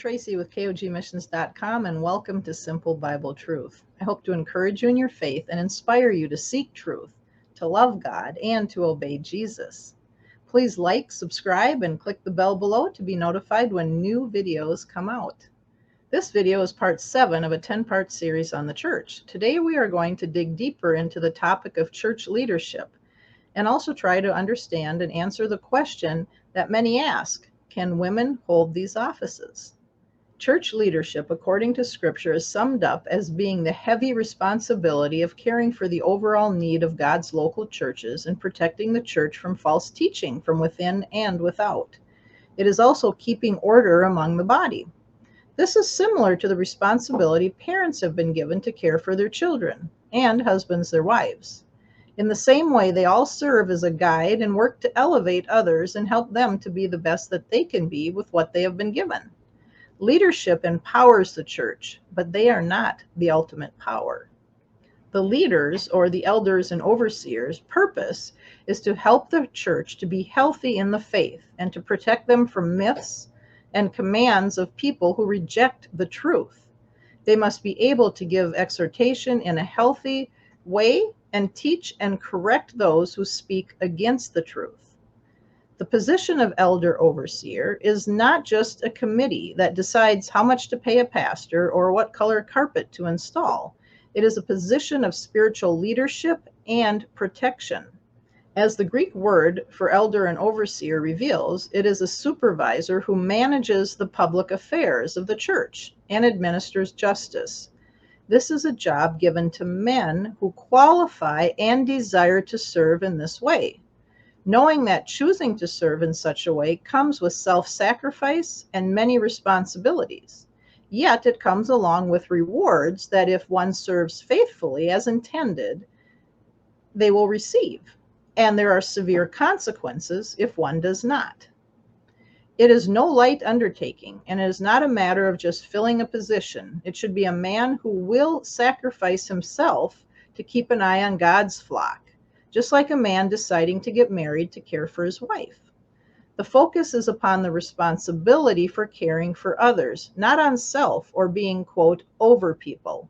Tracy with KOGmissions.com, and welcome to Simple Bible Truth. I hope to encourage you in your faith and inspire you to seek truth, to love God, and to obey Jesus. Please like, subscribe, and click the bell below to be notified when new videos come out. This video is part 7 of a 10-part series on the church. Today we are going to dig deeper into the topic of church leadership and also try to understand and answer the question that many ask: can women hold these offices? Church leadership, according to Scripture, is summed up as being the heavy responsibility of caring for the overall need of God's local churches and protecting the church from false teaching from within and without. It is also keeping order among the body. This is similar to the responsibility parents have been given to care for their children and husbands their wives. In the same way, they all serve as a guide and work to elevate others and help them to be the best that they can be with what they have been given. Leadership empowers the church, but they are not the ultimate power. The leaders, or the elders and overseers' purpose is to help the church to be healthy in the faith and to protect them from myths and commands of people who reject the truth. They must be able to give exhortation in a healthy way and teach and correct those who speak against the truth. The position of elder overseer is not just a committee that decides how much to pay a pastor or what color carpet to install. It is a position of spiritual leadership and protection. As the Greek word for elder and overseer reveals, it is a supervisor who manages the public affairs of the church and administers justice. This is a job given to men who qualify and desire to serve in this way, knowing that choosing to serve in such a way comes with self-sacrifice and many responsibilities. Yet it comes along with rewards that if one serves faithfully as intended, they will receive. And there are severe consequences if one does not. It is no light undertaking, and it is not a matter of just filling a position. It should be a man who will sacrifice himself to keep an eye on God's flock, just like a man deciding to get married to care for his wife. The focus is upon the responsibility for caring for others, not on self or being, quote, over people.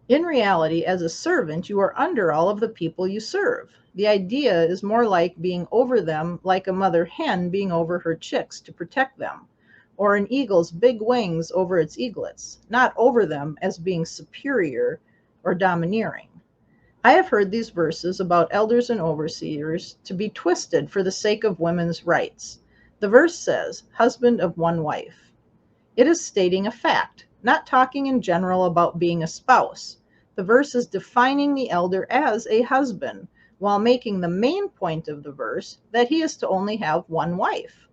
In reality, as a servant, you are under all of the people you serve. The idea is more like being over them, like a mother hen being over her chicks to protect them, or an eagle's big wings over its eaglets, not over them as being superior or domineering. I have heard these verses about elders and overseers to be twisted for the sake of women's rights. The verse says, husband of one wife. It is stating a fact, not talking in general about being a spouse. The verse is defining the elder as a husband, while making the main point of the verse that he is to only have one wife.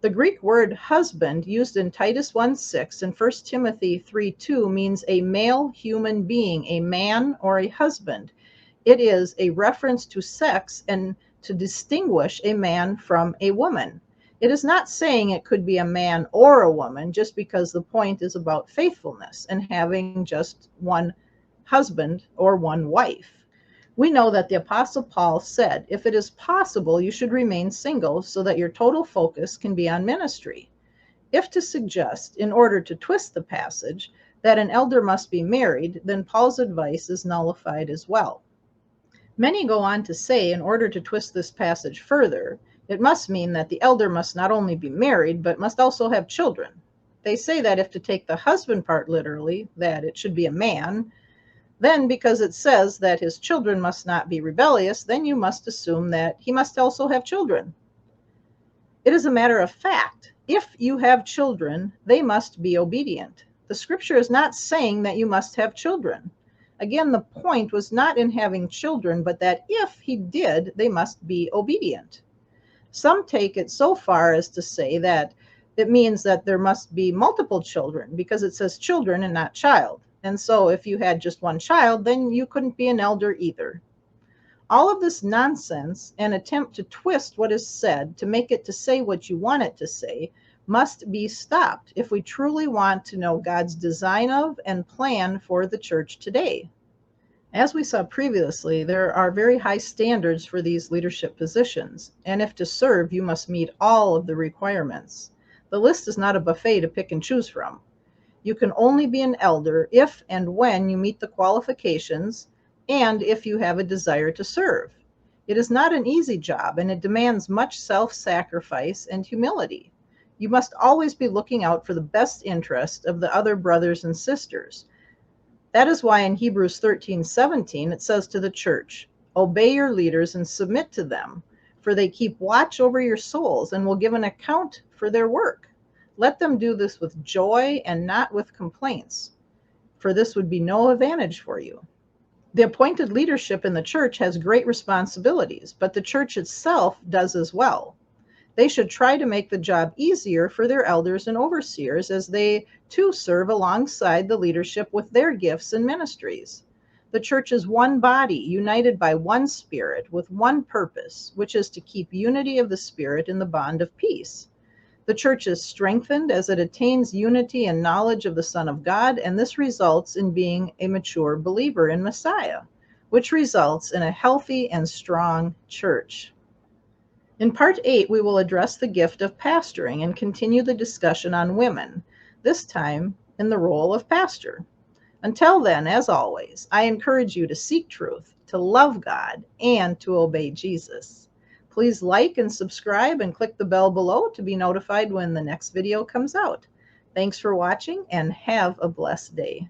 The Greek word husband used in Titus 1:6 and 1 Timothy 3:2 means a male human being, a man or a husband. It is a reference to sex and to distinguish a man from a woman. It is not saying it could be a man or a woman just because the point is about faithfulness and having just one husband or one wife. We know that the Apostle Paul said, if it is possible, you should remain single so that your total focus can be on ministry. If to suggest, in order to twist the passage, that an elder must be married, then Paul's advice is nullified as well. Many go on to say, in order to twist this passage further, it must mean that the elder must not only be married, but must also have children. They say that if to take the husband part literally, that it should be a man, then because it says that his children must not be rebellious, then you must assume that he must also have children. It is a matter of fact. If you have children, they must be obedient. The scripture is not saying that you must have children. Again, the point was not in having children, but that if he did, they must be obedient. Some take it so far as to say that it means that there must be multiple children because it says children and not child. And so if you had just one child, then you couldn't be an elder either. All of this nonsense and attempt to twist what is said to make it to say what you want it to say must be stopped if we truly want to know God's design of and plan for the church today. As we saw previously, there are very high standards for these leadership positions, and if to serve, you must meet all of the requirements. The list is not a buffet to pick and choose from. You can only be an elder if and when you meet the qualifications and if you have a desire to serve. It is not an easy job, and it demands much self-sacrifice and humility. You must always be looking out for the best interest of the other brothers and sisters. That is why in Hebrews 13:17 it says to the church, "Obey your leaders and submit to them, for they keep watch over your souls and will give an account for their work. Let them do this with joy and not with complaints, for this would be no advantage for you." The appointed leadership in the church has great responsibilities, but the church itself does as well. They should try to make the job easier for their elders and overseers as they too serve alongside the leadership with their gifts and ministries. The church is one body, united by one spirit, with one purpose, which is to keep unity of the spirit in the bond of peace. The church is strengthened as it attains unity and knowledge of the Son of God, and this results in being a mature believer in Messiah, which results in a healthy and strong church. In Part 8, we will address the gift of pastoring and continue the discussion on women, this time in the role of pastor. Until then, as always, I encourage you to seek truth, to love God, and to obey Jesus. Please like and subscribe and click the bell below to be notified when the next video comes out. Thanks for watching and have a blessed day.